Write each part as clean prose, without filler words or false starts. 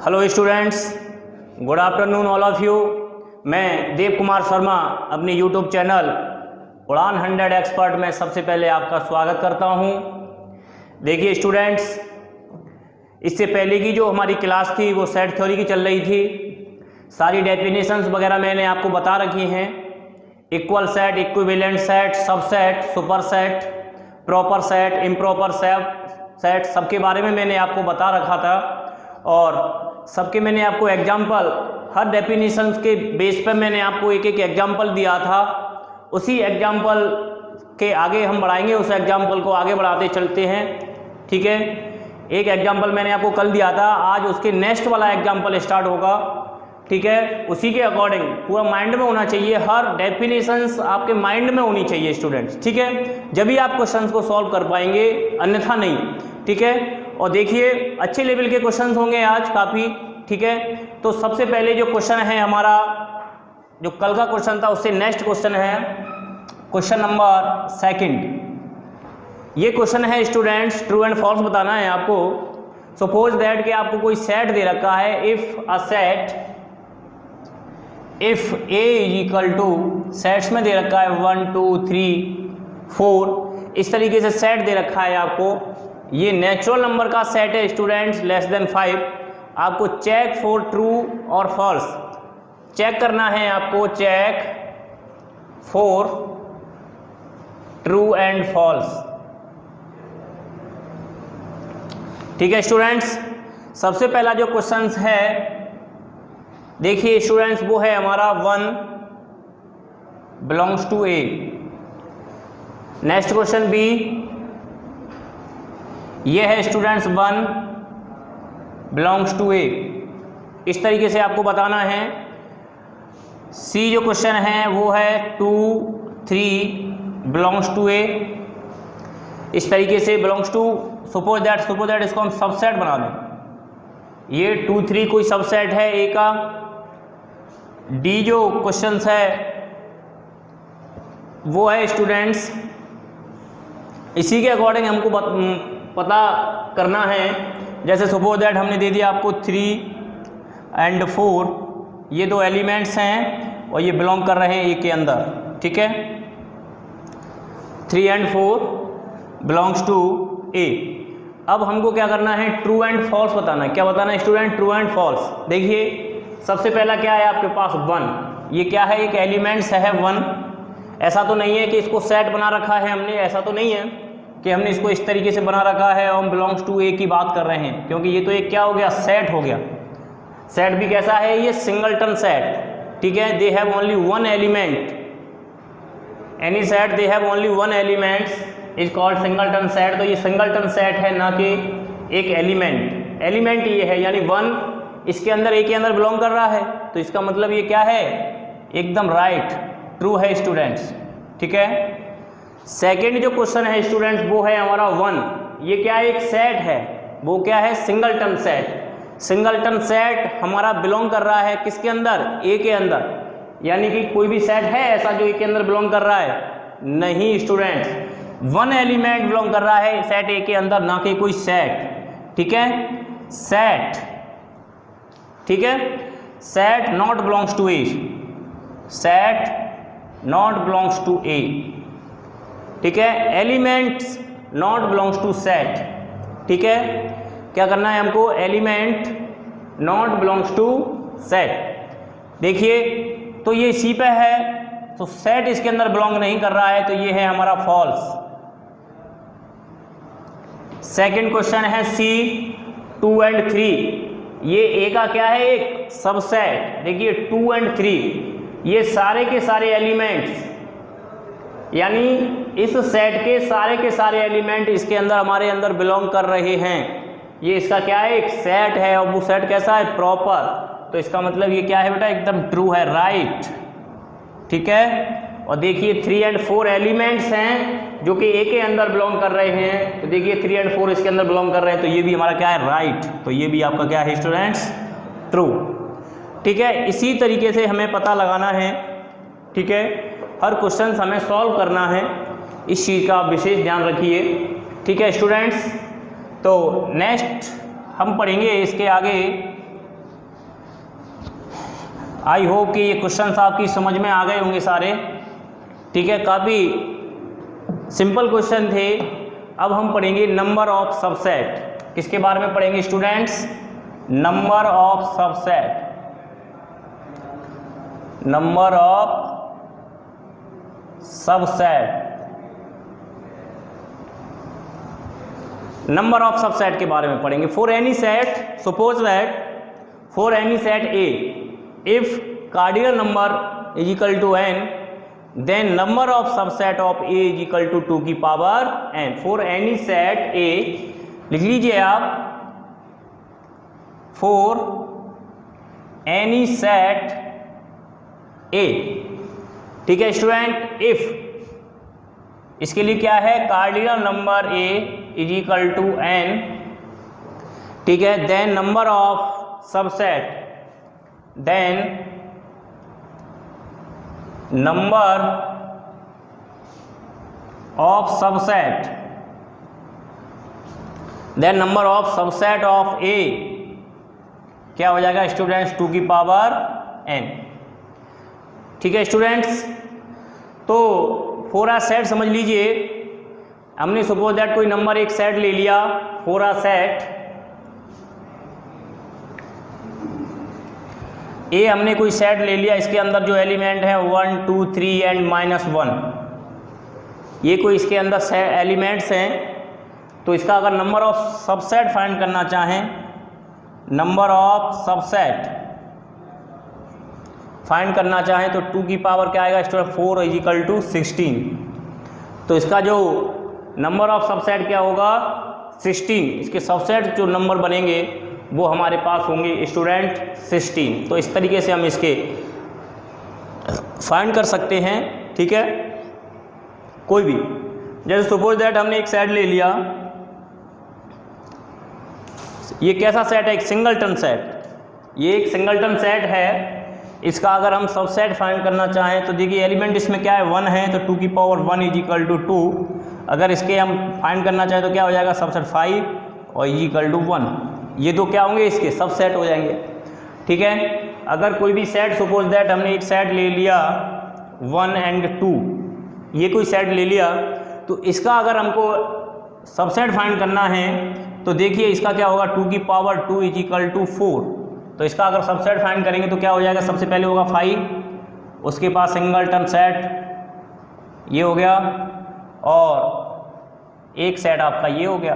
Hello students, good afternoon all of you. मैं देव कुमार शर्मा अपनी YouTube channel उड़ान 100 एक्सपर्ट में सबसे पहले आपका स्वागत करता हूं। देखिए स्टूडेंट्स, इससे पहले की जो हमारी क्लास थी वो सेट थ्योरी की चल रही थी। सारी डेफिनेशंस वगैरह मैंने आपको बता रखी हैं। Equal set, equivalent set, subset, super set, proper set, improper set सबके बारे में मैंने आपको बता रखा था और सबके मैंने आपको एग्जाम्पल, हर डेफिनेशंस के बेस पर मैंने आपको एक एक एग्जाम्पल दिया था। उसी एग्जाम्पल के आगे हम बढ़ाएंगे, उस एग्जाम्पल को आगे बढ़ाते चलते हैं। ठीक है, एक एग्जाम्पल मैंने आपको कल दिया था, आज उसके नेक्स्ट वाला एग्जाम्पल स्टार्ट होगा। ठीक है, उसी के अकॉर्डिंग पूरा माइंड में होना चाहिए, हर डेफिनेशंस आपके माइंड में होनी चाहिए स्टूडेंट्स। ठीक है, जब भी आप क्वेश्चंस को सॉल्व कर पाएंगे, अन्यथा नहीं। ठीक है, और देखिए अच्छे लेवल के क्वेश्चंस होंगे आज काफ़ी। ठीक है, तो सबसे पहले जो क्वेश्चन है हमारा, जो कल का क्वेश्चन था उससे नेक्स्ट क्वेश्चन है क्वेश्चन नंबर 2। ये क्वेश्चन है स्टूडेंट्स, ट्रू एंड फॉल्स बताना है आपको। सपोज दैट कि आपको कोई सेट दे रखा है, if a set, if A equal to, sets में दे रखा है 1 2 3 4, इस तरीके से सेट दे रखा है आपको। ये नेचुरल नंबर का सेट है स्टूडेंट्स, लेस देन 5। आपको चेक फॉर ट्रू और फॉल्स चेक करना है, आपको check for true and false. ठीक है स्टूडेंट्स, सबसे पहला जो क्वेश्चन है देखिए स्टूडेंट्स, वो है हमारा 1 belongs to A. Next question B, ये है स्टूडेंट्स 1 बिलोंग्स टू ए। इस तरीके से आपको बताना है। सी जो क्वेश्चन है वो है 2 3 बिलोंग्स टू ए। इस तरीके से बिलोंग्स टू, सपोज दैट इसको हम सबसेट बना दें। ये 2 3 कोई सबसेट है ए का। डी जो क्वेश्चन है वो है स्टूडेंट्स, इसी के अकॉर्डिंग हमको पता करना है। जैसे सपोज दैट हमने दे दिया आपको 3 एंड 4, ये दो एलिमेंट्स हैं और ये बिलोंग कर रहे हैं ए के अंदर। ठीक है, 3 एंड 4 बिलोंग्स टू ए। अब हमको क्या करना है, ट्रू एंड फॉल्स बताना है। क्या बताना है स्टूडेंट? True and false. देखिए सबसे पहला क्या है आपके पास 1, ये क्या है, एक एलिमेंट्स है 1। ऐसा तो नहीं है कि इसको सेट बना रखा है हमने, ऐसा तो नहीं है कि हमने इसको इस तरीके से बना रखा है और हम बिलोंग्स टू ए की बात कर रहे हैं, क्योंकि ये तो एक क्या हो गया, सेट हो गया। सेट भी कैसा है, ये सिंगलटन सेट। ठीक है, they have only 1 element. Any set they have only 1 elements is called singleton set. तो ये सिंगलटन सेट है, ना कि एक एलिमेंट। एलिमेंट ये है, यानी 1 इसके अंदर, ए के अंदर बिलोंग कर रहा है, तो इसका मतलब ये क्या है, एकदम राइट, ट्रू है स्टूडेंट्स। ठीक है, सेकेंड जो क्वेश्चन है स्टूडेंट्स वो है हमारा 1, ये क्या है, एक सेट है, वो क्या है, सिंगलटन सेट। सिंगलटन सेट हमारा बिलोंग कर रहा है किसके अंदर, ए के अंदर। यानी कि कोई भी सेट है ऐसा जो ए के अंदर बिलोंग कर रहा है? नहीं स्टूडेंट्स, 1 एलिमेंट बिलोंग कर रहा है सेट ए के अंदर, ना कि कोई सेट। ठीक है, सेट, ठीक है, set not belongs to A, set not belongs to A. ठीक है, elements not belongs to set. ठीक है, क्या करना है हमको, element not belongs to set. देखिए तो ये सी पे है, तो सेट इसके अंदर बिलोंग नहीं कर रहा है, तो ये है हमारा फॉल्स। सेकंड क्वेश्चन है सी 2 एंड 3, ये ए का क्या है, एक सबसेट। देखिए 2 एंड 3 ये सारे के सारे एलिमेंट्स, यानी इस सेट के सारे एलिमेंट इसके अंदर, हमारे अंदर बिलोंग कर रहे हैं। ये इसका क्या है, एक सेट है, और वो सेट कैसा है, प्रॉपर। तो इसका मतलब ये क्या है बेटा, एकदम ट्रू है, राइट। ठीक है, और देखिए 3 एंड 4 एलिमेंट्स हैं जो कि ए के अंदर बिलोंग कर रहे हैं। तो देखिए 3 एंड 4 इसके अंदर बिलोंग कर रहे हैं, तो ये भी हमारा क्या है, राइट। तो ये भी आपका क्या है स्टूडेंट्स, ट्रू। ठीक है, इसी तरीके से हमें पता लगाना है। ठीक है, हर क्वेश्चन हमें सॉल्व करना है, इस चीज़ का विशेष ध्यान रखिए। ठीक है स्टूडेंट्स, तो नेक्स्ट हम पढ़ेंगे इसके आगे आई होप कि ये क्वेश्चंस आपकी समझ में आ गए होंगे सारे। ठीक है, काफ़ी सिंपल क्वेश्चन थे। अब हम पढ़ेंगे नंबर ऑफ सबसेट। किसके बारे में पढ़ेंगे students? Number of subset. Number of subset, number of subset के बारे में पढ़ेंगे। For any set, suppose that for any set A, if cardinal number is equal to n, then number of subset of A is equal to 2 की power n। for any set A, लिख लीजिए आप, for any set A। ठीक है student, if इसके लिए क्या है, cardinal number A is equal to n, ठीक है, then number of subset, then number of subset, then number of subset of A क्या हो जाएगा स्टूडेंट्स? 2 की पावर n। ठीक है स्टूडेंट्स, तो फोर आ सेट समझ लीजिए। हमने सपोज दैट कोई नंबर एक सेट ले लिया, फोर आ सेट ए, हमने कोई सेट ले लिया, इसके अंदर जो एलिमेंट है 1 2 3 एंड -1, ये कोई इसके अंदर एलिमेंट्स हैं। तो इसका अगर नंबर ऑफ सबसेट फाइंड करना चाहें, नंबर ऑफ सबसेट फाइंड करना चाहें तो 2 की पावर क्या आएगा स्टूडेंट? 4 is equal to 16। तो इसका जो नंबर ऑफ सबसेट क्या होगा? 16। इसके सबसेट जो नंबर बनेंगे वो हमारे पास होंगे स्टूडेंट 16। तो इस तरीके से हम इसके फाइंड कर सकते हैं। ठीक है, कोई भी, जैसे सपोज दैट हमने एक सेट ले लिया, ये कैसा सेट है? एक सिंगलटन सेट। ये एक सिंगलटन सेट है। इसका अगर हम सबसेट फाइंड करना चाहें तो देखिए एलिमेंट इसमें क्या है? 1 है, तो 2 की पावर 1 इज इक्वल टू 2। अगर इसके हम फाइंड करना चाहें तो क्या हो जाएगा? सबसेट 5 और इज इक्वल टू 1। ये दो क्या होंगे? इसके सबसेट हो जाएंगे। ठीक है, अगर कोई भी सेट, सपोज दैट हमने एक सेट ले लिया 1 एंड 2, ये कोई सेट ले लिया, तो इसका अगर हमको सबसेट फाइंड करना है तो देखिए इसका क्या होगा? 2 की पावर 2 इज इक्वल टू 4। तो इसका अगर सबसेट फाइंड करेंगे तो क्या हो जाएगा? सबसे पहले होगा 5, उसके पास सिंगलटन सेट ये हो गया, और एक सेट आपका ये हो गया,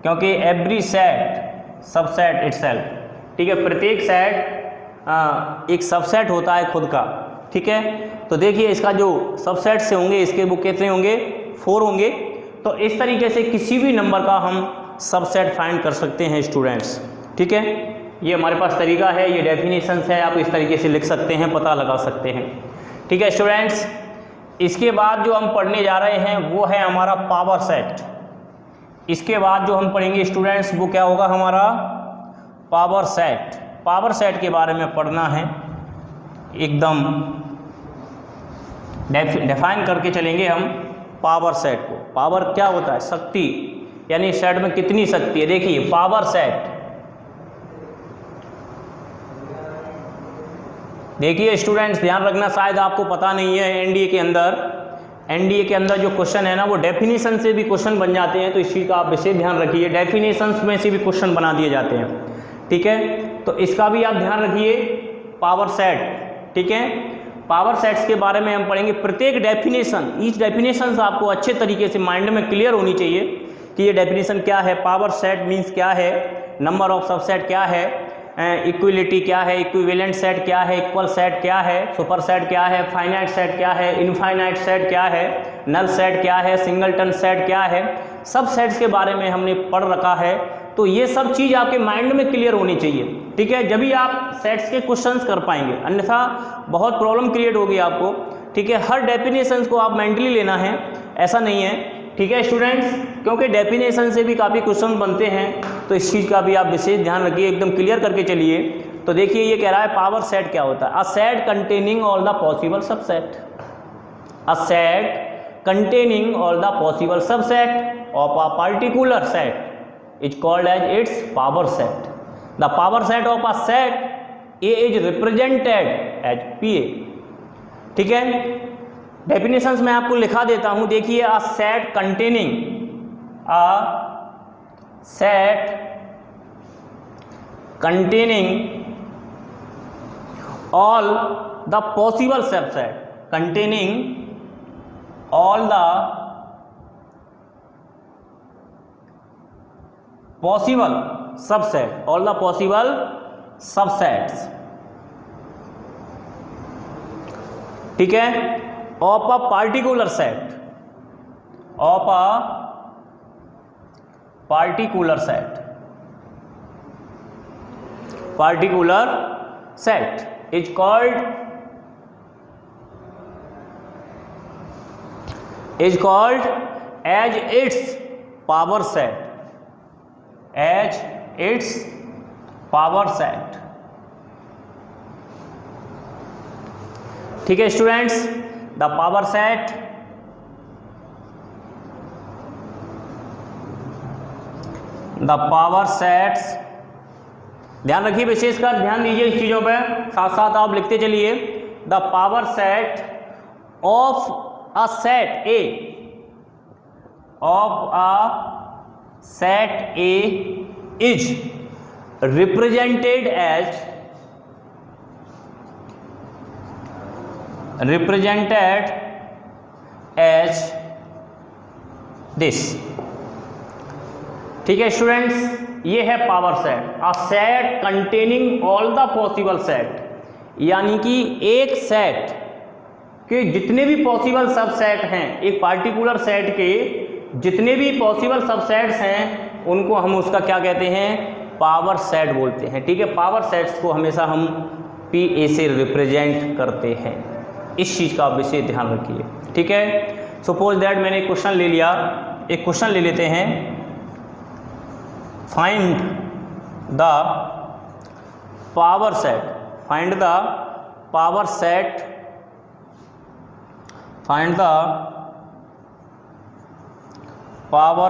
क्योंकि एवरी सेट सबसेट इटसेल्फ। ठीक है, प्रत्येक सेट एक सबसेट होता है खुद का। ठीक है, तो देखिए इसका जो सबसेट से होंगे इसके वो कितने होंगे? 4 होंगे। तो इस तरीके से किसी भी नंबर का हम सबसेट फाइंड कर सकते हैं स्टूडेंट्स। ठीक है, ये हमारे पास तरीका है, ये डेफिनेशंस है, आप इस तरीके से लिख सकते हैं, पता लगा सकते हैं। ठीक है स्टूडेंट्स, इसके बाद जो हम पढ़ने जा रहे हैं वो है हमारा पावर सेट। इसके बाद जो हम पढ़ेंगे स्टूडेंट्स वो क्या होगा? हमारा पावर सेट। पावर सेट के बारे में पढ़ना है, एकदम डिफाइन करके चलेंगे हम पावर सेट को। पावर क्या होता है? शक्ति, यानी सेट में कितनी शक्ति है। देखिए पावर सेट, देखिए स्टूडेंट्स ध्यान रखना, शायद आपको पता नहीं है, एनडीए के अंदर जो क्वेश्चन है ना वो डेफिनेशन से भी क्वेश्चन बन जाते हैं। तो इस चीज़ का आप विशेष ध्यान रखिए, डेफिनेशंस में से भी क्वेश्चन बना दिए जाते हैं। ठीक है, तो इसका भी आप ध्यान रखिए, पावर सेट। ठीक है, पावर सेट्स के बारे में हम पढ़ेंगे। प्रत्येक डेफिनेशन, ईच डेफिनेशन आपको अच्छे तरीके से माइंड में क्लियर होनी चाहिए कि ये डेफिनेशन क्या है, पावर सेट मीन्स क्या है, नंबर ऑफ सबसेट क्या है, इक्विलिटी क्या है, इक्विवेलेंट सेट क्या है, इक्वल सेट क्या है, सुपर सेट क्या है, फाइनाइट सेट क्या है, इनफाइनाइट सेट क्या है, नल सेट क्या है, सिंगलटन सेट क्या है, सब सेट्स के बारे में हमने पढ़ रखा है। तो ये सब चीज़ आपके माइंड में क्लियर होनी चाहिए। ठीक है, जब भी आप सेट्स के क्वेश्चंस कर पाएंगे, अन्यथा बहुत प्रॉब्लम क्रिएट होगी आपको। ठीक है, हर डेफिनेशंस को आप मेंटली लेना है, ऐसा नहीं है। ठीक है स्टूडेंट्स, क्योंकि डेफिनेशन से भी काफ़ी क्वेश्चन बनते हैं, तो इस चीज़ का भी आप विशेष ध्यान रखिए, एकदम क्लियर करके चलिए। तो देखिए ये कह रहा है पावर सेट क्या होता है? अ set containing all the possible subset, a set containing all the possible subset of a particular set is called as its power set. The power set of a set A is represented as P A. ठीक है, definitions मैं आपको लिखा देता हूं, देखिए a set containing all the possible subset containing all the possible subsets, ठीक है, of a particular set is called as its power set, ठीक है स्टूडेंट्स, द पावर सेट ध्यान रखिए, विशेषकर ध्यान दीजिए इस चीजों पे, साथ साथ आप लिखते चलिए। The power set of a set A is represented as this. ठीक है स्टूडेंट्स, ये है power set, a set containing all the possible set, यानी कि एक सेट के जितने भी पॉसिबल सबसेट हैं, एक पार्टिकुलर सेट के जितने भी पॉसिबल सबसेट्स हैं उनको हम उसका क्या कहते हैं, पावर सेट बोलते हैं। ठीक है, पावर सेट्स को हमेशा हम पी ए से रिप्रेजेंट करते हैं, इस चीज़ का आप विशेष ध्यान रखिए। ठीक है, सपोज दैट मैंने एक क्वेश्चन ले लिया, एक क्वेश्चन ले लेते हैं, find the power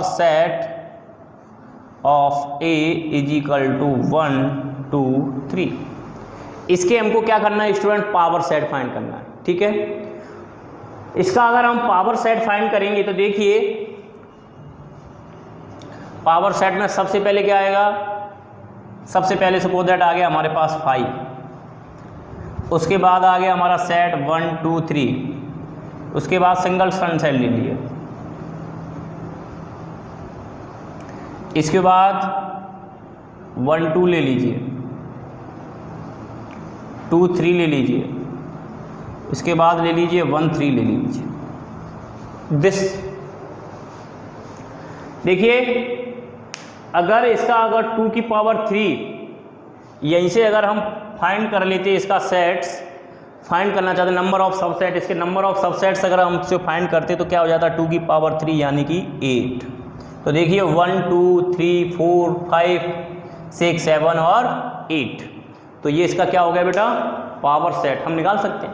set of A is equal to 1 2 3। इसके हमको क्या करना है स्टूडेंट, पावर सेट फाइंड करना है। ठीक है, इसका अगर हम पावर सेट फाइंड करेंगे तो देखिए पावर सेट में सबसे पहले क्या आएगा, सबसे पहले सपोज दैट आ गया हमारे पास 5, उसके बाद आ गया हमारा सेट 1 2 3, उसके बाद सिंगल सन सेट ले लिए, इसके बाद 1 2 ले लीजिए, 2 3 ले लीजिए, इसके बाद ले लीजिए 1 3 ले लीजिए। दिस देखिए, अगर इसका अगर 2 की पावर 3 यहीं से अगर हम फाइंड कर लेते, इसका सेट्स फाइंड करना चाहते, नंबर ऑफ सबसेट, इसके नंबर ऑफ सबसेट्स अगर हम इससे फाइंड करते तो क्या हो जाता, 2 की पावर 3 यानी कि 8। तो देखिए 1 2 3 4 5 6 7 और 8, तो ये इसका क्या हो गया बेटा, पावर सेट हम निकाल सकते हैं।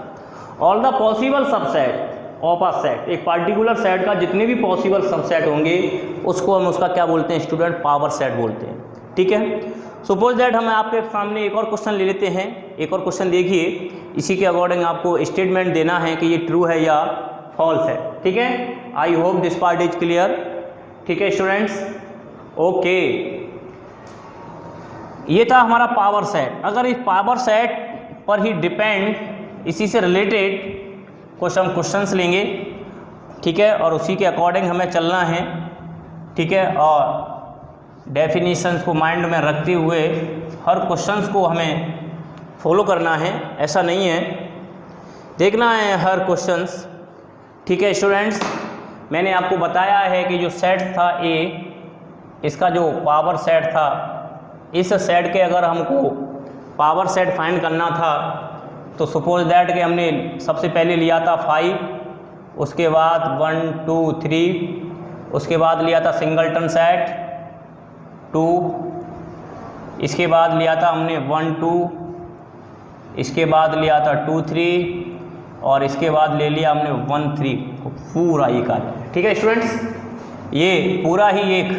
All the possible subset of a set, एक पार्टिकुलर सेट का जितने भी पॉसिबल सबसेट होंगे उसको हम उसका क्या बोलते हैं स्टूडेंट, पावर सेट बोलते हैं। ठीक है, सपोज दैट हम आपके सामने एक और क्वेश्चन ले लेते हैं। एक और क्वेश्चन देखिए, इसी के अकॉर्डिंग आपको स्टेटमेंट देना है कि ये ट्रू है या फॉल्स है। ठीक है, I hope this part is clear. ठीक है स्टूडेंट्स, ओके, ये था हमारा पावर सेट। अगर इस पावर सेट पर ही डिपेंड, इसी से रिलेटेड कुछ हम क्वेश्चंस लेंगे, ठीक है, और उसी के अकॉर्डिंग हमें चलना है। ठीक है, और डेफिनेशंस को माइंड में रखते हुए हर क्वेश्चंस को हमें फॉलो करना है, ऐसा नहीं है, देखना है हर क्वेश्चंस। ठीक है स्टूडेंट्स, मैंने आपको बताया है कि जो सेट था ए, इसका जो पावर सेट था, इस सेट के अगर हमको पावर सेट फाइंड करना था तो सपोज दैट कि हमने सबसे पहले लिया था 5, उसके बाद 1 2 3, उसके बाद लिया था सिंगलटन सेट 2, इसके बाद लिया था हमने 1 2, इसके बाद लिया था 2 3, और इसके बाद ले लिया हमने 1 3, पूरा एक आ जाए। ठीक है स्टूडेंट्स, ये पूरा ही एक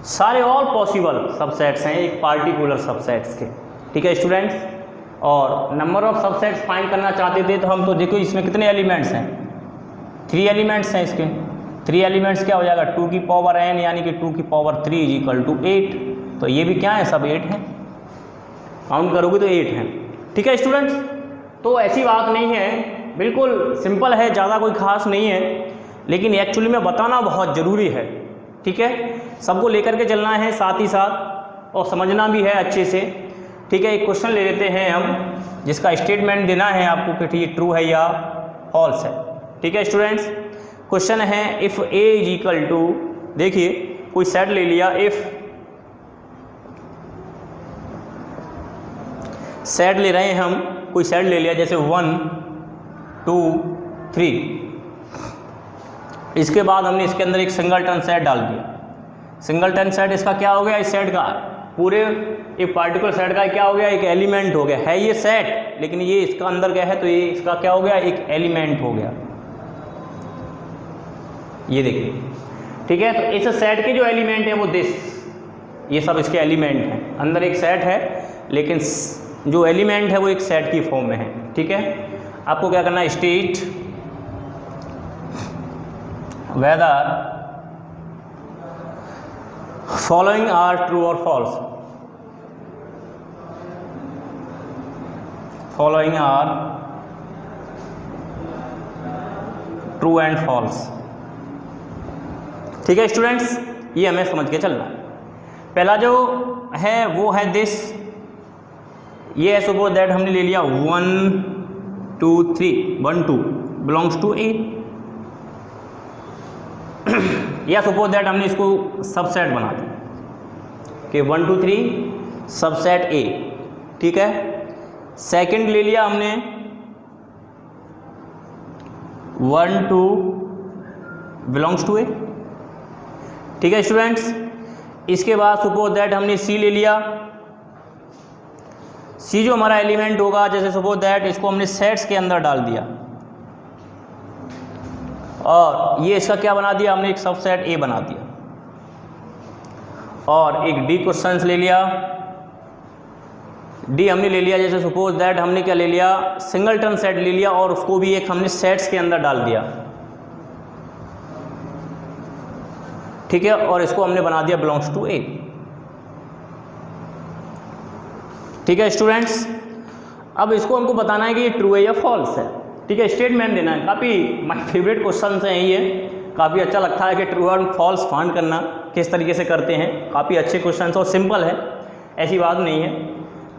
सारे ऑल पॉसिबल सबसेट्स हैं एक पार्टिकुलर सबसेट्स के। ठीक है स्टूडेंट्स, और नंबर ऑफ सबसेट्स फाइंड करना चाहते थे तो हम तो देखो इसमें कितने एलिमेंट्स हैं, 3 एलिमेंट्स हैं इसके। 3 एलिमेंट्स क्या हो जाएगा 2 की पावर n यानी कि 2 की पावर 3 इज इक्वल टू 8। तो ये भी क्या है, सब 8 है, काउंट करोगे तो 8 है। ठीक है स्टूडेंट्स, तो ऐसी बात नहीं है, बिल्कुल सिंपल है, ज़्यादा कोई खास नहीं है, लेकिन एक्चुअली में बताना बहुत ज़रूरी है। ठीक है, सबको लेकर के चलना है साथ ही साथ, और समझना भी है अच्छे से। ठीक है, एक क्वेश्चन ले लेते हैं हम, जिसका स्टेटमेंट देना है आपको कि ठीक ट्रू है या फॉल्स है। ठीक है स्टूडेंट्स, क्वेश्चन है इफ़ a इज इक्वल टू, देखिए कोई सेट ले लिया, इफ़ सेट ले रहे हैं हम, कोई सेट ले लिया जैसे 1 2 3, इसके बाद हमने इसके अंदर एक सिंगलटन सेट डाल दिया। सिंगलटन सेट इसका क्या हो गया, इस सेट का पूरे एक पार्टिकुलर सेट का क्या हो गया, एक एलिमेंट हो गया है ये सेट, लेकिन ये इसका अंदर क्या है तो ये इसका क्या हो गया, एक एलिमेंट हो गया। ये देखिए, ठीक है, तो इस सेट के जो एलिमेंट है वो ये सब इसके एलिमेंट हैं। अंदर एक सेट है लेकिन जो एलिमेंट है वो एक सेट की फॉर्म में है। ठीक है, आपको क्या करना है, state whether following are true और false, following are true and false. ठीक है स्टूडेंट्स, ये हमें समझ के चलना है। पहला जो है वो है दिस, ये है सपोज दैट हमने ले लिया 1 2 3, 1 2 बिलोंग्स टू ए, या सपोज दैट हमने इसको सबसेट बना दिया कि 1 2 3 सबसेट ए। ठीक है, सेकंड ले लिया हमने 1 2 बिलोंग्स टू ए। ठीक है स्टूडेंट्स, इसके बाद सपोज दैट हमने सी ले लिया, सी जो हमारा एलिमेंट होगा, जैसे सपोज दैट इसको हमने सेट्स के अंदर डाल दिया और ये इसका क्या बना दिया, हमने एक सबसेट ए बना दिया। और एक डी क्वेश्चंस ले लिया, डी हमने ले लिया, जैसे सपोज दैट हमने क्या ले लिया, सिंगलटन सेट ले लिया और उसको भी एक हमने सेट्स के अंदर डाल दिया। ठीक है, और इसको हमने बना दिया बिलोंग्स टू ए। ठीक है स्टूडेंट्स, अब इसको हमको बताना है कि ये ट्रू है या फॉल्स है। ठीक है, स्टेटमेंट देना है। काफ़ी माय फेवरेट क्वेश्चन हैं ये, काफ़ी अच्छा लगता है कि ट्रू और फॉल्स फाइंड करना किस तरीके से करते हैं। काफ़ी अच्छे क्वेश्चन और सिंपल है, ऐसी बात नहीं है।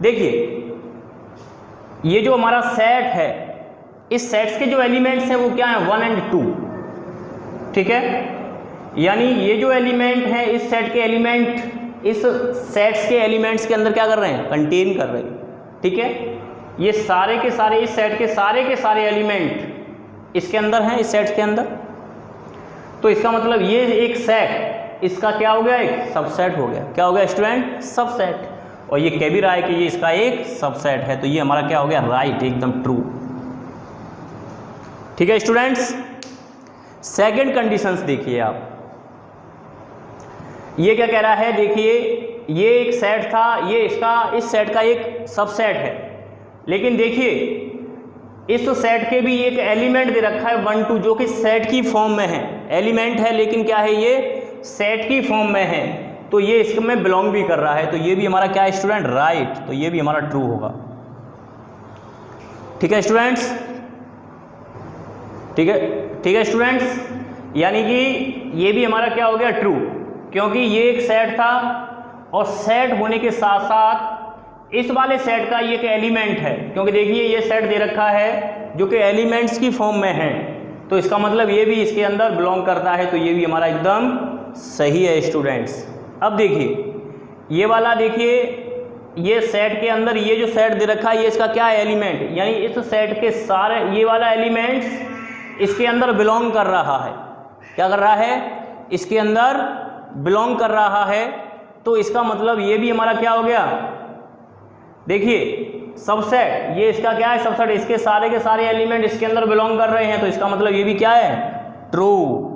देखिए, ये जो हमारा सेट है, इस सेट्स के जो एलिमेंट्स हैं वो क्या हैं, 1 और 2। ठीक है, यानी ये जो एलिमेंट है, इस सेट के एलिमेंट इस सेट्स के एलिमेंट्स के अंदर क्या कर रहे हैं, कंटेन कर रहे हैं। ठीक है, ये सारे के सारे इस सेट के सारे एलिमेंट इसके अंदर हैं, इस सेट के अंदर। तो इसका मतलब ये एक सेट इसका क्या हो गया, एक सबसेट हो गया। क्या हो गया स्टूडेंट, सबसेट। और ये कह भी रहा है कि ये इसका एक सबसेट है, तो ये हमारा क्या हो गया, राइट, एकदम ट्रू। ठीक है स्टूडेंट्स, सेकंड कंडीशंस देखिए आप, ये क्या कह रहा है, देखिए ये एक सेट था, ये इसका इस सेट का एक सबसेट है, लेकिन देखिए इस सेट के भी एक एलिमेंट दे रखा है 1 2, जो कि सेट की फॉर्म में है। एलिमेंट है लेकिन क्या है, ये सेट की फॉर्म में है, तो ये इसमें बिलोंग भी कर रहा है, तो ये भी हमारा क्या है स्टूडेंट, राइट। तो ये भी हमारा ट्रू होगा। ठीक है स्टूडेंट्स, ठीक है स्टूडेंट्स, यानी कि ये भी हमारा क्या हो गया, ट्रू, क्योंकि ये एक सेट था और सेट होने के साथ साथ इस वाले सेट का ये एक एलिमेंट है, क्योंकि देखिए ये सेट दे रखा है जो कि एलिमेंट्स की फॉर्म में है, तो इसका मतलब ये भी इसके अंदर बिलोंग करता है, तो ये भी हमारा एकदम सही है स्टूडेंट्स। अब देखिए ये वाला, देखिए ये सेट के अंदर ये जो सेट दे रखा है, ये इसका क्या है, एलिमेंट, यानी इस सेट के सारे ये वाला एलिमेंट्स इसके अंदर बिलोंग कर रहा है। क्या कर रहा है, इसके अंदर बिलोंग कर रहा है, तो इसका मतलब ये भी हमारा क्या हो गया, देखिए सबसेट, ये इसका क्या है, सबसेट, इसके सारे के सारे एलिमेंट इसके अंदर बिलोंग कर रहे हैं, तो इसका मतलब ये भी क्या है, ट्रू।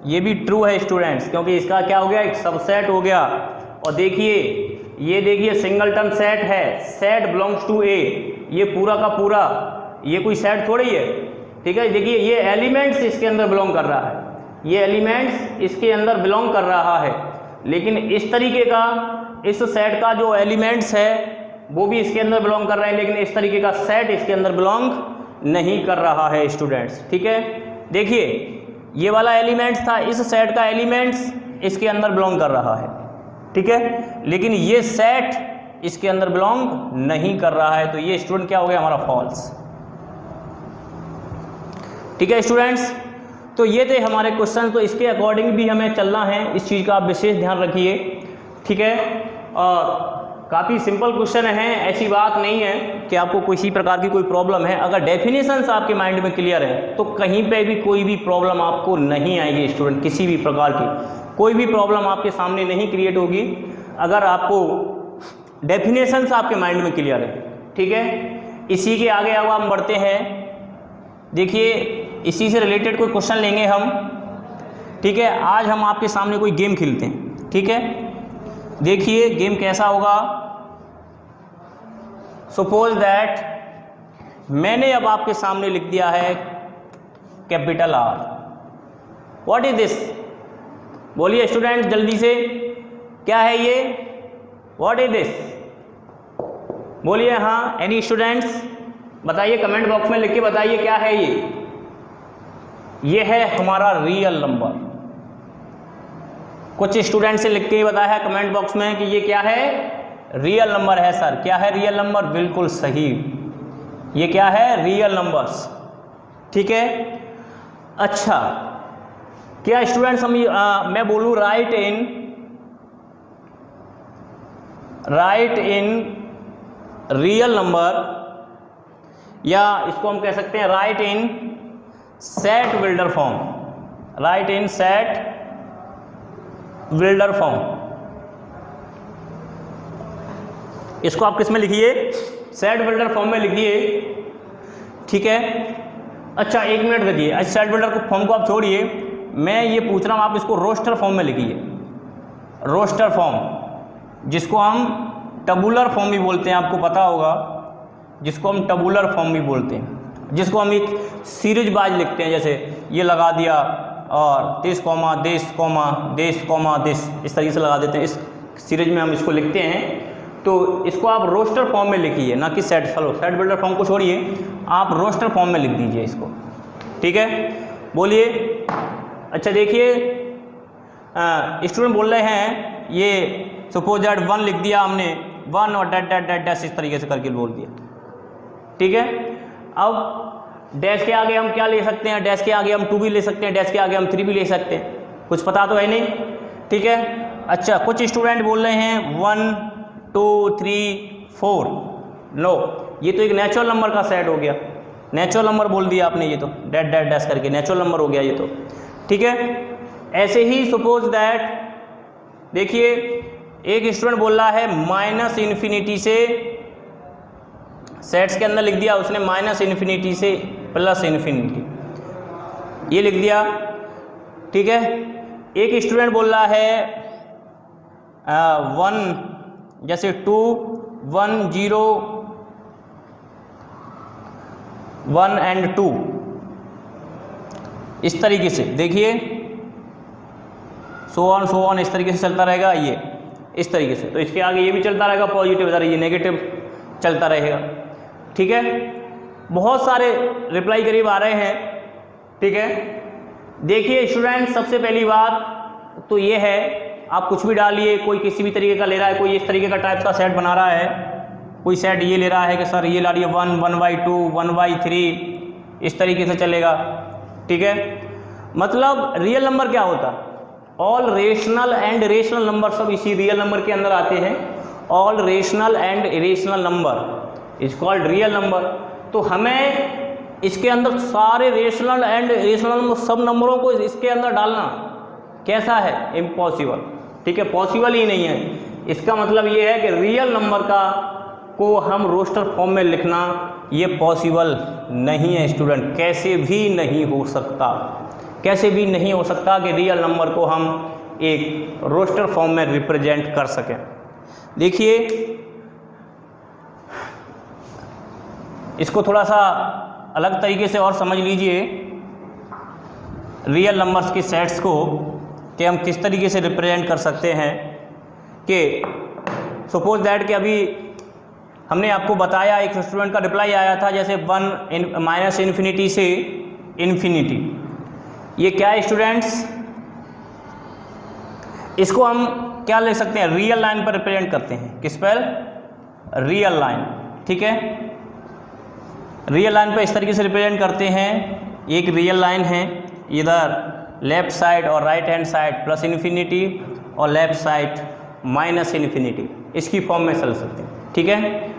ये भी ट्रू है स्टूडेंट्स, क्योंकि इसका क्या हो गया, एक सबसेट हो गया। और देखिए ये देखिए सिंगलटन सेट है, सेट बिलोंग्स टू ए, ये पूरा का पूरा ये कोई सेट थोड़ी है, ठीक है। देखिए ये एलिमेंट्स इसके अंदर बिलोंग कर रहा है, ये एलिमेंट्स इसके अंदर बिलोंग कर रहा है, लेकिन इस तरीके का इस सेट का जो एलिमेंट्स है वो भी इसके अंदर बिलोंग कर रहे हैं, लेकिन इस तरीके का सेट इसके अंदर बिलोंग नहीं कर रहा है स्टूडेंट्स, ठीक है। देखिए ये वाला एलिमेंट्स था, इस सेट का एलिमेंट्स इसके अंदर बिलोंग कर रहा है, ठीक है, लेकिन ये सेट इसके अंदर बिलोंग नहीं कर रहा है, तो ये स्टूडेंट क्या हो गया हमारा फॉल्स, ठीक है स्टूडेंट्स। तो ये थे हमारे क्वेश्चन, तो इसके अकॉर्डिंग भी हमें चलना है, इस चीज़ का आप विशेष ध्यान रखिए, ठीक है। और काफ़ी सिंपल क्वेश्चन है, ऐसी बात नहीं है कि आपको किसी प्रकार की कोई प्रॉब्लम है। अगर डेफिनेशंस आपके माइंड में क्लियर है तो कहीं पे भी कोई भी प्रॉब्लम आपको नहीं आएगी स्टूडेंट, किसी भी प्रकार की कोई भी प्रॉब्लम आपके सामने नहीं क्रिएट होगी अगर आपको डेफिनेशंस आपके माइंड में क्लियर है, ठीक है। इसी के आगे अब हम बढ़ते हैं, देखिए इसी से रिलेटेड कोई क्वेश्चन लेंगे हम, ठीक है। आज हम आपके सामने कोई गेम खेलते हैं, ठीक है। देखिए गेम कैसा होगा। सपोज दैट मैंने अब आपके सामने लिख दिया है capital R, what is this, बोलिए स्टूडेंट जल्दी से, क्या है ये, व्हाट इज दिस, बोलिए हाँ, एनी स्टूडेंट्स बताइए, कमेंट बॉक्स में लिख के बताइए क्या है ये है हमारा रियल नंबर। कुछ स्टूडेंट से लिख के ही बताया है कमेंट बॉक्स में कि ये क्या है, रियल नंबर है सर। क्या है रियल नंबर, बिल्कुल सही, ये क्या है रियल नंबर्स, ठीक है। अच्छा क्या स्टूडेंट्स हम मैं बोलूँ राइट इन रियल नंबर, या इसको हम कह सकते हैं राइट इन सेट बिल्डर फॉर्म, राइट इन सेट बिल्डर फॉर्म, इसको आप किस में लिखिए, सेट बिल्डर फॉर्म में लिखिए, ठीक है। अच्छा एक मिनट रखिए, अच्छा सेट बिल्डर फॉर्म को आप छोड़िए, मैं ये पूछ रहा हूँ आप इसको रोस्टर फॉर्म में लिखिए, रोस्टर फॉर्म जिसको हम टबुलर फॉर्म भी बोलते हैं, आपको पता होगा, जिसको हम टबुलर फॉर्म भी बोलते हैं, जिसको हम एक सीरीज वाइज लिखते हैं, जैसे ये लगा दिया और this comma this comma this comma this, इस तरीके से लगा देते हैं, इस सीरीज में हम इसको लिखते हैं। तो इसको आप रोस्टर फॉर्म में लिखिए, ना कि सेट, चलो सेट बिल्डर फॉर्म को छोड़िए, आप रोस्टर फॉर्म में लिख दीजिए इसको, ठीक है, बोलिए। अच्छा देखिए स्टूडेंट बोल रहे हैं ये सपोज दैट 1 लिख दिया हमने, 1 और डैट डैट डैट डैश इस तरीके से करके बोल दिया, ठीक है। अब डैश के आगे हम क्या ले सकते हैं, डैश के आगे हम 2 भी ले सकते हैं, डैश के आगे हम 3 भी ले सकते हैं, कुछ पता तो है नहीं, ठीक है। अच्छा कुछ स्टूडेंट बोल रहे हैं 1 2 3 4, नो ये तो एक नेचुरल नंबर का सेट हो गया, नेचुरल नंबर बोल दिया आपने, ये तो डैट डैट डैश करके नेचुरल नंबर हो गया ये तो, ठीक है। ऐसे ही सपोज दैट देखिए एक स्टूडेंट बोल रहा है -∞ से, सेट्स के अंदर लिख दिया उसने -∞ से +∞, ये लिख दिया, ठीक है। एक स्टूडेंट बोल रहा है 1 जैसे 2 1 0 1 एंड 2, इस तरीके से देखिए सो ऑन इस तरीके से चलता रहेगा, ये इस तरीके से, तो इसके आगे ये भी चलता रहेगा पॉजिटिव, इधर ये नेगेटिव चलता रहेगा, ठीक है। बहुत सारे रिप्लाई करीब आ रहे हैं, ठीक है। देखिए स्टूडेंट सबसे पहली बात तो ये है, आप कुछ भी डालिए, कोई किसी भी तरीके का ले रहा है, कोई इस तरीके का टाइप का सेट बना रहा है, कोई सेट ये ले रहा है कि सर ये ला लिया 1 1/2 1/3, इस तरीके से चलेगा, ठीक है। मतलब रियल नंबर क्या होता, all rational and irrational number सब इसी रियल नंबर के अंदर आते हैं, all rational and irrational number is called real number. तो हमें इसके अंदर सारे रेशनल एंड इरेशनल सब नंबरों को इसके अंदर डालना कैसा है, इम्पॉसिबल, ठीक है, पॉसिबल ही नहीं है। इसका मतलब ये है कि रियल नंबर को हम रोस्टर फॉर्म में लिखना ये पॉसिबल नहीं है स्टूडेंट, कैसे भी नहीं हो सकता, कैसे भी नहीं हो सकता कि रियल नंबर को हम एक रोस्टर फॉर्म में रिप्रेजेंट कर सकें। देखिए इसको थोड़ा सा अलग तरीके से और समझ लीजिए रियल नंबर्स के सेट्स को कि हम किस तरीके से रिप्रेजेंट कर सकते हैं। कि सपोज दैट कि अभी हमने आपको बताया, एक स्टूडेंट का रिप्लाई आया था जैसे 1 माइनस इन्फिनिटी से इन्फिनिटी। ये क्या है स्टूडेंट्स? इसको हम क्या लिख सकते हैं? रियल लाइन पर रिप्रेजेंट करते हैं। किस पर? Real line. ठीक है, रियल लाइन पर इस तरीके से रिप्रेजेंट करते हैं। एक रियल लाइन है, इधर लेफ्ट साइड और right hand side plus infinity और लेफ्ट साइड माइनस इन्फिनिटी, इसकी फॉर्म में चल सकते हैं। ठीक है,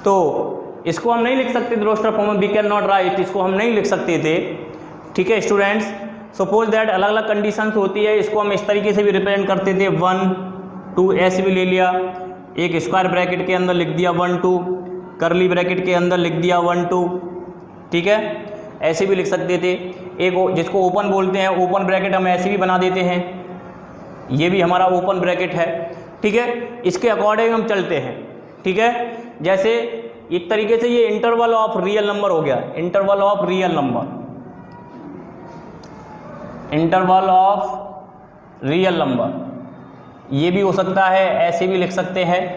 तो इसको हम नहीं लिख सकते रोस्टर फॉर्म में, वी कैन नॉट राइट, इसको हम नहीं लिख सकते थे। ठीक है स्टूडेंट्स, सपोज दैट अलग अलग कंडीशंस होती है, इसको हम इस तरीके से भी रिप्रेजेंट करते थे। 1 2 ऐसे भी ले लिया, एक स्क्वायर ब्रैकेट के अंदर लिख दिया 1 2, करली ब्रैकेट के अंदर लिख दिया 1 2। ठीक है, ऐसे भी लिख सकते थे। एक जिसको ओपन बोलते हैं, ओपन ब्रैकेट हम ऐसे भी बना देते हैं, ये भी हमारा ओपन ब्रैकेट है। ठीक है, इसके अकॉर्डिंग हम चलते हैं। ठीक है, जैसे एक तरीके से ये इंटरवल ऑफ रियल नंबर हो गया, interval of real number, interval of real number, ये भी हो सकता है, ऐसे भी लिख सकते हैं।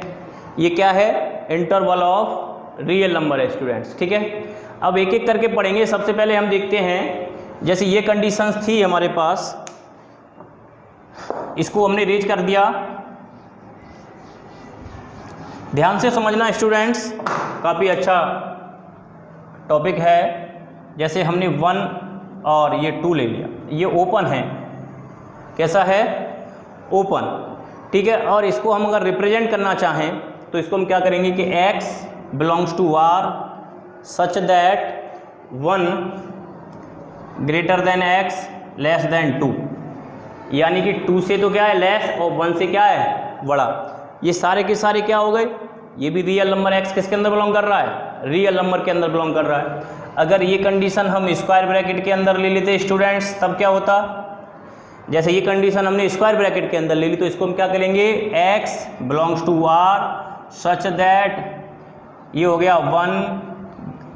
ये क्या है? इंटरवल ऑफ रियल नंबर है स्टूडेंट्स। ठीक है, अब एक एक करके पढ़ेंगे। सबसे पहले हम देखते हैं, जैसे ये कंडीशंस थी हमारे पास, इसको हमने रेज कर दिया। ध्यान से समझना स्टूडेंट्स, काफ़ी अच्छा टॉपिक है। जैसे हमने 1 और ये 2 ले लिया, ये ओपन है। कैसा है? ओपन। ठीक है, और इसको हम अगर रिप्रेजेंट करना चाहें तो इसको हम क्या करेंगे कि x belongs to r such that 1 greater than x less than 2, यानी कि 2 से तो क्या है लेस और 1 से क्या है बड़ा। ये सारे के सारे क्या हो गए? ये भी रियल नंबर x किसके अंदर बिलोंग कर रहा है? रियल नंबर के अंदर बिलोंग कर रहा है। अगर ये कंडीशन हम स्क्वायर ब्रैकेट के अंदर ले लेते स्टूडेंट्स, तब क्या होता? जैसे ये कंडीशन हमने स्क्वायर ब्रैकेट के अंदर ले ली, तो इसको हम क्या करेंगे? x belongs to r such that ये हो गया 1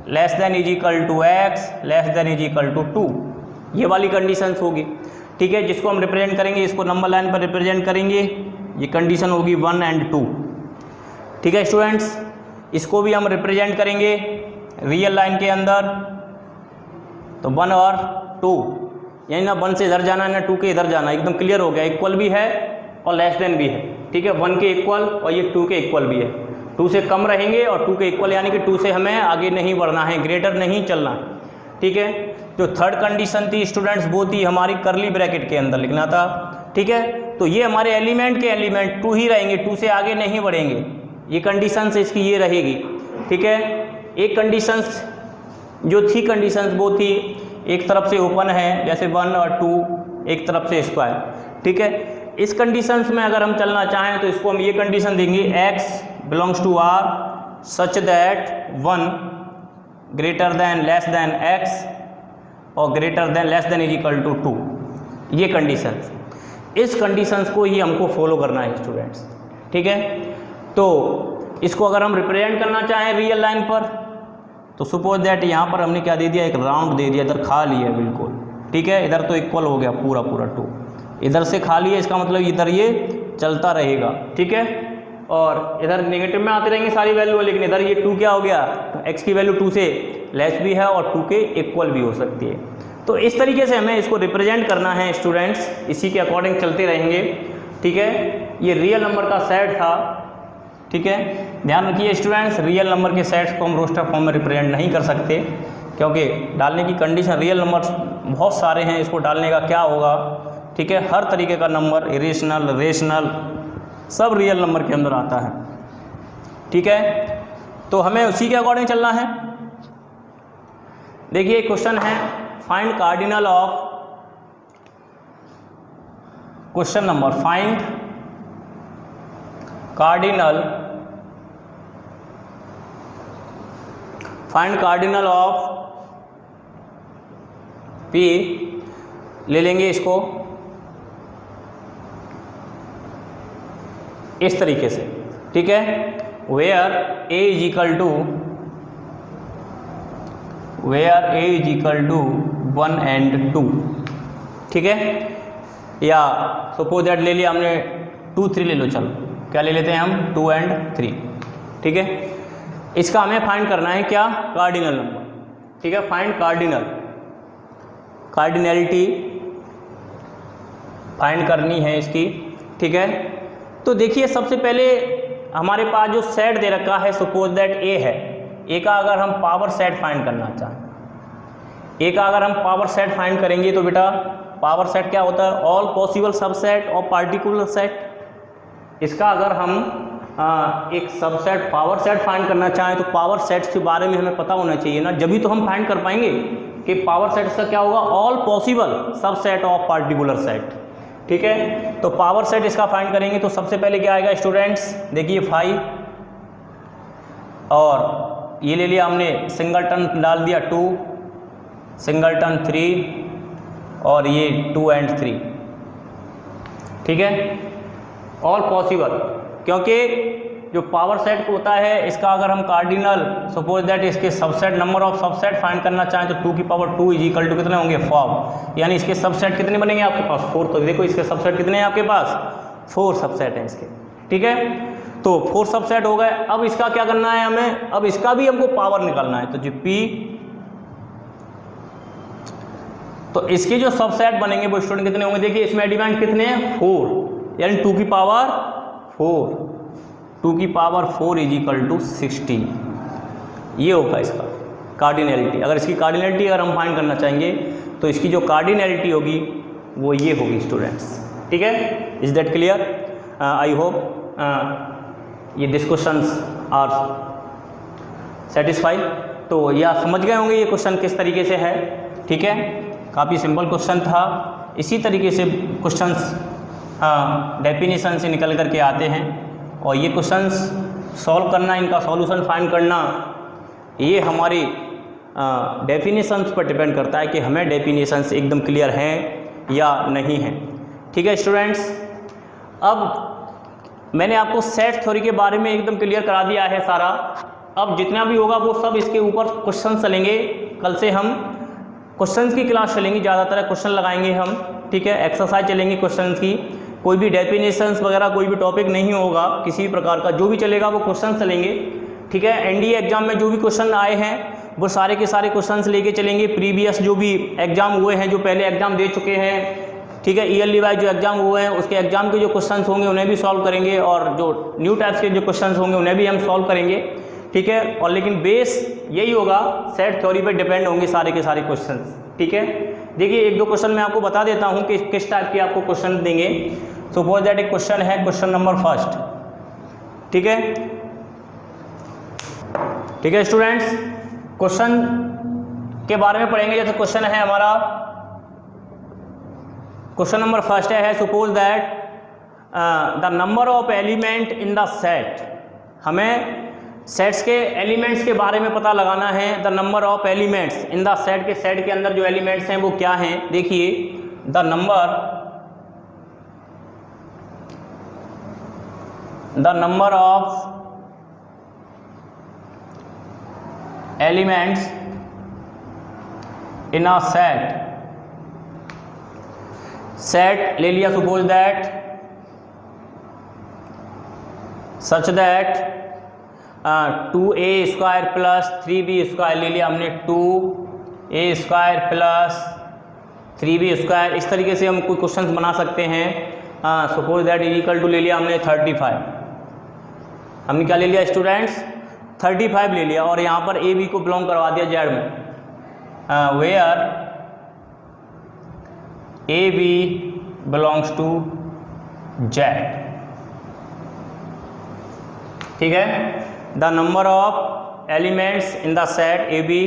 less than is equal to x less than is equal to 2, ये वाली कंडीशंस होगी। ठीक है, जिसको हम रिप्रेजेंट करेंगे, इसको नंबर लाइन पर रिप्रेजेंट करेंगे। ये कंडीशन होगी 1 और 2। ठीक है स्टूडेंट्स, इसको भी हम रिप्रेजेंट करेंगे रियल लाइन के अंदर, तो 1 और 2, यानी ना 1 से इधर जाना है ना 2 के इधर जाना, एकदम क्लियर हो गया। इक्वल भी है और लेस देन भी है। ठीक है, 1 के इक्वल और ये 2 के इक्वल भी है। 2 से कम रहेंगे और 2 के इक्वल, यानी कि 2 से हमें आगे नहीं बढ़ना है, ग्रेटर नहीं चलना है। ठीक है, जो थर्ड कंडीशन थी स्टूडेंट्स, वो थी हमारी करली ब्रैकेट के अंदर लिखना था। ठीक है, तो ये हमारे एलिमेंट के एलिमेंट 2 ही रहेंगे, 2 से आगे नहीं बढ़ेंगे। ये कंडीशंस इसकी ये रहेगी। ठीक है, एक कंडीशंस जो थी कंडीशंस वो थी एक तरफ से ओपन है, जैसे 1 और 2, एक तरफ से स्क्वायर। ठीक है, इस कंडीशंस में अगर हम चलना चाहें तो इसको हम ये कंडीशन देंगे, x belongs to r such that 1 greater than less than x और greater than less than is equal to 2। ये कंडीशंस, इस कंडीशंस को ही हमको फॉलो करना है स्टूडेंट्स। ठीक है, तो इसको अगर हम रिप्रेजेंट करना चाहें रियल लाइन पर, तो सपोज दैट यहाँ पर हमने क्या दे दिया, एक राउंड दे दिया, इधर खाली है बिल्कुल। ठीक है, इधर तो इक्वल हो गया पूरा पूरा 2, इधर से खाली है, इसका मतलब इधर ये चलता रहेगा। ठीक है, और इधर नेगेटिव में आते रहेंगे सारी वैल्यू, लेकिन इधर ये 2 क्या हो गया, x की वैल्यू 2 से लेस भी है और 2 के इक्वल भी हो सकती है। तो इस तरीके से हमें इसको रिप्रेजेंट करना है स्टूडेंट्स, इसी के अकॉर्डिंग चलते रहेंगे। ठीक है, ये रियल नंबर का सेट था। ठीक है, ध्यान रखिए स्टूडेंट्स, रियल नंबर के सेट्स को हम रोस्टर फॉर्म में रिप्रेजेंट नहीं कर सकते, क्योंकि डालने की कंडीशन, रियल नंबर बहुत सारे हैं, इसको डालने का क्या होगा। ठीक है, हर तरीके का नंबर, इरेशनल, रेशनल, सब रियल नंबर के अंदर आता है। ठीक है, तो हमें उसी के अकॉर्डिंग चलना है। देखिए क्वेश्चन है, find cardinal of, question number, find cardinal of P, ले लेंगे इसको इस तरीके से। ठीक है, where A is equal to 1 and 2, ठीक है, या सपोज दैट ले लिया हमने 2 3 ले लो, चलो क्या ले लेते हैं हम 2 and 3, ठीक है। इसका हमें फाइंड करना है क्या, कार्डिनल नंबर, ठीक है, फाइंड कार्डिनलिटी फाइंड करनी है इसकी, ठीक है। तो देखिए सबसे पहले हमारे पास जो सेट दे रखा है, सपोज दैट ए है, ए का अगर हम पावर सेट फाइंड करना चाहें, ए का अगर हम पावर सेट फाइंड करेंगे तो बेटा पावर सेट क्या होता है, ऑल पॉसिबल सबसेट और पार्टिकुलर सेट। इसका अगर हम एक सबसेट पावर सेट फाइंड करना चाहें तो पावर सेट्स के बारे में हमें पता होना चाहिए ना, जब तो हम फाइंड कर पाएंगे कि पावर सेट्स का क्या होगा, all possible subset of particular set, ठीक है। तो पावर सेट इसका फाइंड करेंगे तो सबसे पहले क्या आएगा स्टूडेंट्स, देखिए 5 और ये ले लिया हमने सिंगलटन डाल दिया 2, सिंगलटन 3 और ये 2 and 3, ठीक है, ऑल पॉसिबल। क्योंकि जो पावर सेट होता है इसका अगर हम कार्डिनल सपोज दैट इसके subset number of subset find करना चाहें तो 2 की पावर 2 इज इक्वल टू कितने होंगे 4, यानी इसके सबसेट कितने बनेंगे आपके पास 4। तो देखो इसके सबसेट कितने हैं आपके पास 4 सबसेट हैं इसके, ठीक है। तो 4 सबसेट हो गए। अब इसका क्या करना है हमें, अब इसका भी हमको पावर निकालना है। तो जो P, तो इसके जो सबसेट बनेंगे वो स्टूडेंट कितने होंगे, देखिए इसमें एलिमेंट कितने हैं 4, यानी 2 की पावर 4, 2 की पावर 4 इज इक्वल टू 16। ये होगा इसका कार्डिनलिटी। अगर इसकी कार्डिनलिटी अगर हम फाइंड करना चाहेंगे तो इसकी जो कार्डिनलिटी होगी वो ये होगी स्टूडेंट्स, ठीक है। Is that clear? I hope ये डिस्कशंस आर सेटिस्फाइड। तो यह समझ गए होंगे ये क्वेश्चन किस तरीके से है, ठीक है। काफ़ी सिंपल क्वेश्चन था। इसी तरीके से क्वेश्चंस डेफिनेशन से निकल करके आते हैं और ये क्वेश्चंस सॉल्व करना, इनका सॉल्यूशन फाइंड करना, ये हमारी डेफिनेशंस पर डिपेंड करता है कि हमें डेफिनेशंस एकदम क्लियर हैं या नहीं हैं, ठीक है स्टूडेंट्स। अब मैंने आपको सेट थ्योरी के बारे में एकदम क्लियर करा दिया है सारा। अब जितना भी होगा वो सब इसके ऊपर क्वेश्चन चलेंगे। कल से हम क्वेश्चंस की क्लास चलेंगी, ज़्यादातर क्वेश्चन लगाएंगे हम, ठीक है। एक्सरसाइज चलेंगी क्वेश्चंस की, कोई भी डेफिनेशंस वगैरह कोई भी टॉपिक नहीं होगा किसी भी प्रकार का, जो भी चलेगा वो क्वेश्चन चलेंगे, ठीक है। एनडीए एग्जाम में जो भी क्वेश्चन आए हैं वो सारे के सारे क्वेश्चंस लेके चलेंगे। प्रीवियस जो भी एग्जाम हुए हैं, जो पहले एग्जाम दे चुके हैं, ठीक है, ईयरली वाइज जो एग्जाम हुए हैं उसके एग्जाम के जो क्वेश्चंस होंगे उन्हें भी सॉल्व करेंगे और जो न्यू टाइप्स के जो क्वेश्चंस होंगे उन्हें भी हम सॉल्व करेंगे, ठीक है। और लेकिन बेस यही होगा, सेट थ्योरी पे डिपेंड होंगे सारे के सारे क्वेश्चंस, ठीक है। देखिए एक दो क्वेश्चन मैं आपको बता देता हूँ कि किस टाइप के आपको क्वेश्चन देंगे। सपोज दैट एक क्वेश्चन है, क्वेश्चन नंबर 1, ठीक है, ठीक है स्टूडेंट्स। क्वेश्चन के बारे में पढ़ेंगे। जैसे क्वेश्चन है हमारा, क्वेश्चन नंबर 1 है, suppose that the number of element in the set. हमें सेट्स के एलिमेंट्स के बारे में पता लगाना है। The number of elements in the set के अंदर जो एलिमेंट्स हैं वो क्या हैं। देखिए the number of elements in a set ले लिया, suppose that such that 2a² plus 3b² ले लिया हमने, 2a² प्लस 3b²। इस तरीके से हम कोई क्वेश्चंस बना सकते हैं। Suppose that is equal to ले लिया हमने 35। हमने क्या ले लिया स्टूडेंट्स 35 ले लिया और यहाँ पर ए बी को बिलोंग करवा दिया जेड में, where A B belongs to Z, ठीक है। The number of elements in the set A B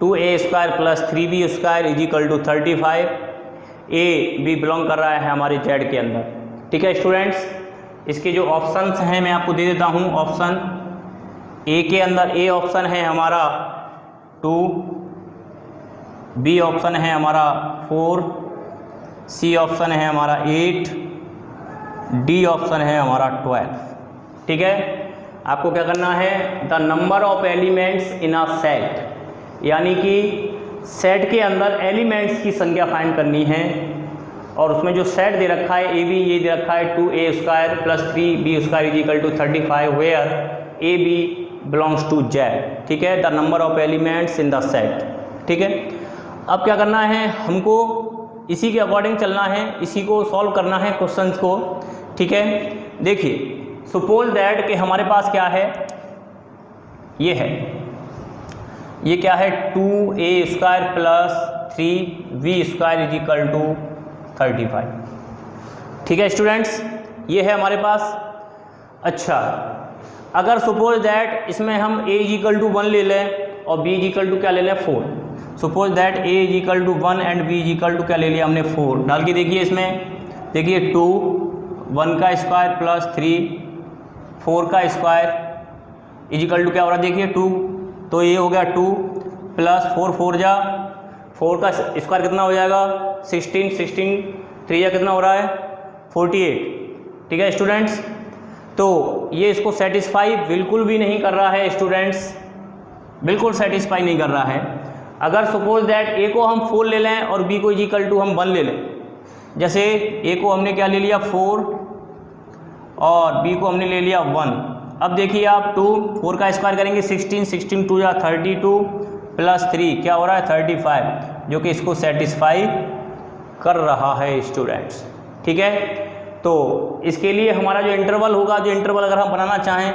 2a² plus 3b² is equal to 35। A B belong कर रहा है हमारे जेड के अंदर, ठीक है स्टूडेंट्स। इसके जो ऑप्शंस हैं मैं आपको दे देता हूँ। ऑप्शन ए के अंदर ए ऑप्शन है हमारा 2, बी ऑप्शन है हमारा 4, सी ऑप्शन है हमारा 8, डी ऑप्शन है हमारा 12, ठीक है। आपको क्या करना है, the number of elements in a set, यानी कि सेट के अंदर एलिमेंट्स की संख्या फाइंड करनी है। और उसमें जो सेट दे रखा है ए बी, ये दे रखा है 2a² + 3b² = 35 where A B belongs to Z. ठीक है, the number of elements in the set. ठीक है, अब क्या करना है, हमको इसी के अकॉर्डिंग चलना है, इसी को सॉल्व करना है क्वेश्चंस को। ठीक है, देखिए सपोज दैट कि हमारे पास क्या है, ये है, ये क्या है 2a² + 3b² = 35। ठीक है स्टूडेंट्स, ये है हमारे पास। अच्छा, अगर सपोज दैट इसमें हम a = 1 ले लें और b = क्या ले लें 4। Suppose that a = 1 and b = क्या ले लिया हमने 4। डाल के देखिए इसमें, देखिए 2 1 का स्क्वायर प्लस 3 4 का स्क्वायर = क्या हो रहा है, देखिए 2, तो ये हो गया 2 + 4 4 जा 4 का स्क्वायर कितना हो जाएगा 16 16 3 या कितना हो रहा है 48। ठीक है स्टूडेंट्स, तो ये इसको सेटिस्फाई बिल्कुल भी नहीं कर रहा है स्टूडेंट्स, बिल्कुल सेटिस्फाई नहीं कर रहा है। अगर सपोज दैट ए को हम 4 ले लें और बी को = हम 1 ले लें, जैसे ए को हमने क्या ले लिया 4 और बी को हमने ले लिया 1। अब देखिए आप 2 4 का स्क्वायर करेंगे 16 16 2 या 32 + 3 क्या हो रहा है 35, जो कि इसको सेटिस्फाई कर रहा है स्टूडेंट्स। ठीक है, तो इसके लिए हमारा जो इंटरवल होगा, जो इंटरवल अगर हम बनाना चाहें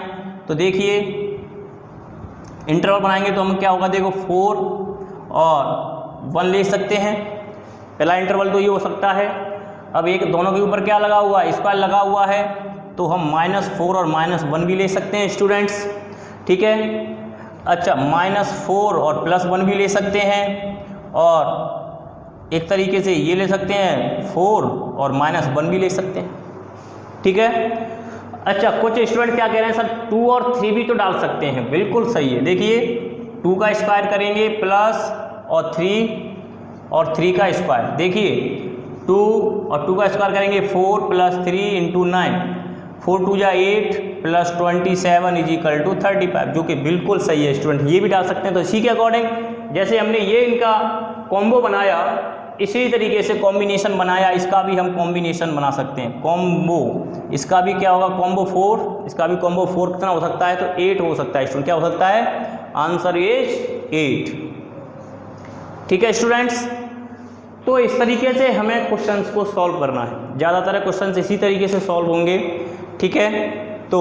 तो देखिए इंटरवल बनाएंगे तो हम क्या होगा, देखो 4 और 1 ले सकते हैं, पहला इंटरवल तो ये हो सकता है। अब एक दोनों के ऊपर क्या लगा हुआ है, स्क्वायर लगा हुआ है, तो हम -4 और -1 भी ले सकते हैं स्टूडेंट्स। ठीक है, अच्छा -4 और +1 भी ले सकते हैं, और एक तरीके से ये ले सकते हैं 4 और -1 भी ले सकते हैं। ठीक है, अच्छा कुछ स्टूडेंट क्या कह रहे हैं सर 2 और 3 भी तो डाल सकते हैं, बिल्कुल सही है। देखिए 2 का स्क्वायर करेंगे प्लस और 3 का स्क्वायर, देखिए 2 और 2 का स्क्वायर करेंगे 4 + 3 × 9 4 2 जा 8 + 27 = 35, जो कि बिल्कुल सही है स्टूडेंट, ये भी डाल सकते हैं। तो इसी के अकॉर्डिंग जैसे हमने ये इनका कॉम्बो बनाया, इसी तरीके से कॉम्बिनेशन बनाया, इसका भी हम कॉम्बिनेशन बना सकते हैं, कॉम्बो। इसका भी क्या होगा कॉम्बो 4, इसका भी कॉम्बो 4 कितना हो सकता है, तो 8 हो सकता है स्टूडेंट। क्या हो सकता है, आंसर इज 8। ठीक है स्टूडेंट्स, तो इस तरीके से हमें क्वेश्चंस को सॉल्व करना है, ज़्यादातर क्वेश्चंस इसी तरीके से सॉल्व होंगे। ठीक है, तो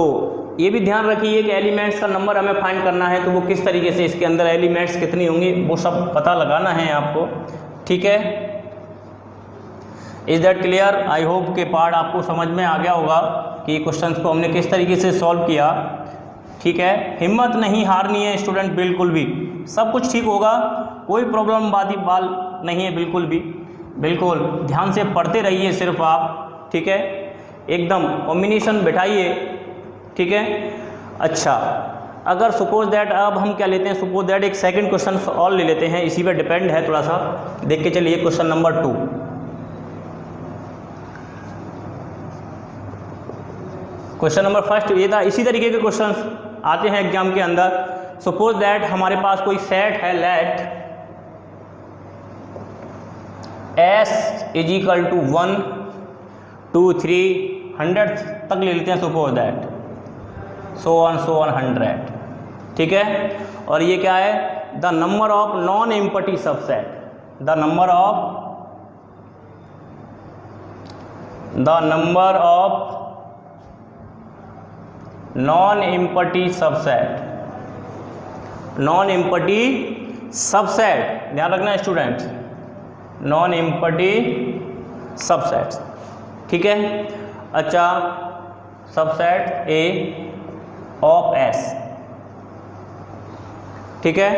ये भी ध्यान रखिए कि एलिमेंट्स का नंबर हमें फाइंड करना है, तो वो किस तरीके से इसके अंदर एलिमेंट्स कितनी होंगी वो सब पता लगाना है आपको। ठीक है, is that clear? I hope के पार्ट आपको समझ में आ गया होगा कि क्वेश्चंस को हमने किस तरीके से सॉल्व किया। ठीक है, हिम्मत नहीं हारनी है स्टूडेंट, बिल्कुल भी सब कुछ ठीक होगा, कोई प्रॉब्लम बाल नहीं है, बिल्कुल भी, बिल्कुल ध्यान से पढ़ते रहिए सिर्फ आप। ठीक है, एकदम कॉम्बिनेशन बैठाइए। ठीक है, अच्छा अगर सपोज दैट अब हम क्या लेते हैं, सपोज दैट एक सेकंड क्वेश्चन और ले लेते हैं, इसी पे डिपेंड है, थोड़ा सा देख के चलिए। Question number 2, question number first ये था, इसी तरीके के क्वेश्चंस आते हैं एग्जाम के अंदर। सपोज दैट हमारे पास कोई सेट है, लेट S = 1 2 3 100 तक ले लेते हैं, सपोज दैट so on 100। ठीक है, और ये क्या है, the number of non empty subset, the number of non empty subset, non empty subset, ध्यान रखना स्टूडेंट्स, नॉन एम्पटी सबसेट। ठीक है, अच्छा सबसेट ए ऑफ S, ठीक है,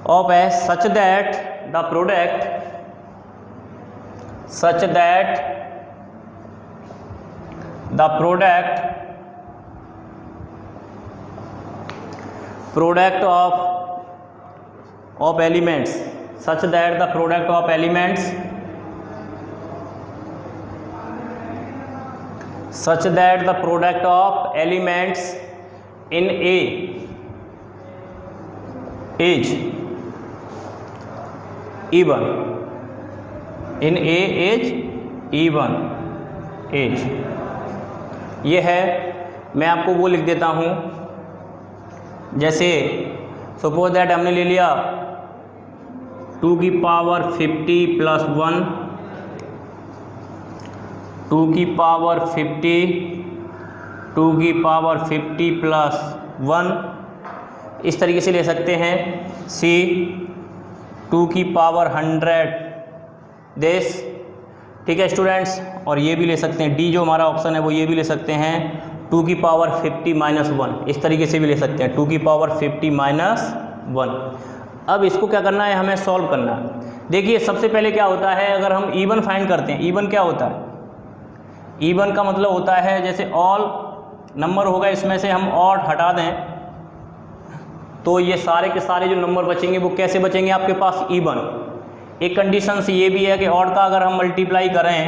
of S such that the product of elements, such that the product of elements such that the product of elements in A is even, in A is even is, ये है। मैं आपको वो लिख देता हूँ, जैसे सपोज दैट हमने ले लिया 2 की पावर 50 प्लस 1, 2 की पावर 50, 2 की पावर 50 प्लस 1, इस तरीके से ले सकते हैं। सी 2 की पावर 100 दिस, ठीक है स्टूडेंट्स। और ये भी ले सकते हैं, डी जो हमारा ऑप्शन है वो ये भी ले सकते हैं 2 की पावर 50 माइनस 1, इस तरीके से भी ले सकते हैं 2 की पावर 50 माइनस 1। अब इसको क्या करना है, हमें सॉल्व करना है। देखिए सबसे पहले क्या होता है, अगर हम इवन फाइंड करते हैं, इवन क्या होता है, इवन का मतलब होता है जैसे ऑल नंबर होगा, इसमें से हम ऑड हटा दें तो ये सारे के सारे जो नंबर बचेंगे वो कैसे बचेंगे आपके पास, इवन। एक कंडीशन से ये भी है कि ऑड का अगर हम मल्टीप्लाई करें,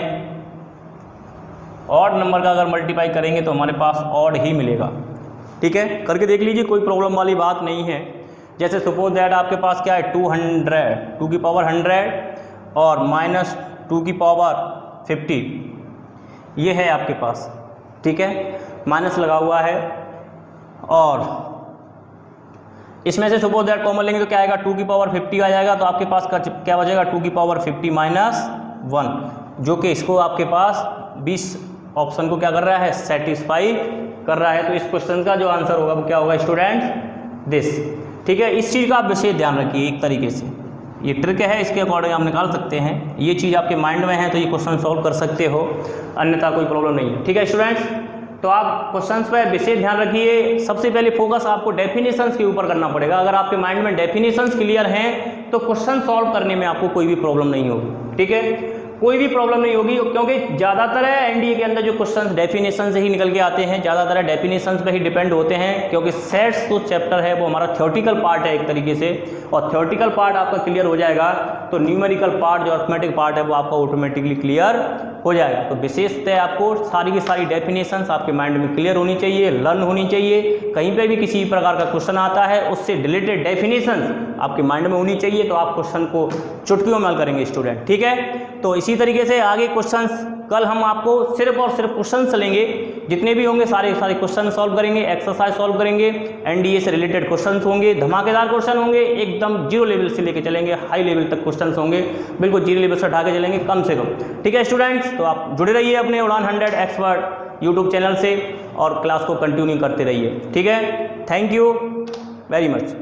ऑड नंबर का अगर मल्टीप्लाई करेंगे तो हमारे पास ऑड ही मिलेगा। ठीक है, करके देख लीजिए, कोई प्रॉब्लम वाली बात नहीं है। जैसे सपोज दैट आपके पास क्या है 200, 2 की पावर 100 और माइनस 2 की पावर 50, ये है आपके पास। ठीक है, माइनस लगा हुआ है और इसमें से सपोज दैट कॉमन लेंगे तो क्या आएगा 2 की पावर 50 आ जाएगा, तो आपके पास क्या बचेगा 2 की पावर 50 माइनस 1, जो कि इसको आपके पास 20 ऑप्शन को क्या कर रहा है, सेटिस्फाई कर रहा है। तो इस क्वेश्चन का जो आंसर होगा वो क्या होगा स्टूडेंट्स, दिस। ठीक है, इस चीज़ का आप विशेष ध्यान रखिए। एक तरीके से ये ट्रिक है, इसके अकॉर्डिंग आप निकाल सकते हैं। ये चीज़ आपके माइंड में है तो ये क्वेश्चन सॉल्व कर सकते हो, अन्यथा कोई प्रॉब्लम नहीं है। ठीक है स्टूडेंट्स, तो आप क्वेश्चंस पर विशेष ध्यान रखिए। सबसे पहले फोकस आपको डेफिनेशंस के ऊपर करना पड़ेगा। अगर आपके माइंड में डेफिनेशंस क्लियर हैं तो क्वेश्चन सॉल्व करने में आपको कोई भी प्रॉब्लम नहीं होगी। ठीक है, कोई भी प्रॉब्लम नहीं होगी, क्योंकि ज़्यादातर है एनडीए के अंदर जो क्वेश्चंस डेफिनेशन से ही निकल के आते हैं, ज़्यादातर डेफिनेशंस पे ही डिपेंड होते हैं, क्योंकि सेट्स जो चैप्टर है वो हमारा थ्योरेटिकल पार्ट है एक तरीके से, और थ्योरेटिकल पार्ट आपका क्लियर हो जाएगा तो न्यूमेरिकल पार्ट जो अर्थमेटिक पार्ट है वो आपका ऑटोमेटिकली क्लियर हो जाएगा। तो विशेषतः आपको सारी की सारी डेफिनेशंस आपके माइंड में क्लियर होनी चाहिए, लर्न होनी चाहिए। कहीं पे भी किसी प्रकार का क्वेश्चन आता है उससे रिलेटेड डेफिनेशंस आपके माइंड में होनी चाहिए, तो आप क्वेश्चन को चुटकियों में हल करेंगे स्टूडेंट। ठीक है, तो इसी तरीके से आगे क्वेश्चंस कल हम आपको सिर्फ और सिर्फ क्वेश्चंस लेंगे, जितने भी होंगे सारे क्वेश्चन सॉल्व करेंगे, एक्सरसाइज सॉल्व करेंगे, एनडीए से रिलेटेड क्वेश्चंस होंगे, धमाकेदार क्वेश्चन होंगे, एकदम जीरो लेवल से लेके चलेंगे हाई लेवल तक क्वेश्चंस होंगे, बिल्कुल जीरो लेवल से उठा के चलेंगे कम से कम। ठीक है स्टूडेंट्स, तो आप जुड़े रहिए अपने उड़ान 100 एक्सपर्ट यूट्यूब चैनल से और क्लास को कंटिन्यू करते रहिए। ठीक है, थैंक यू वेरी मच।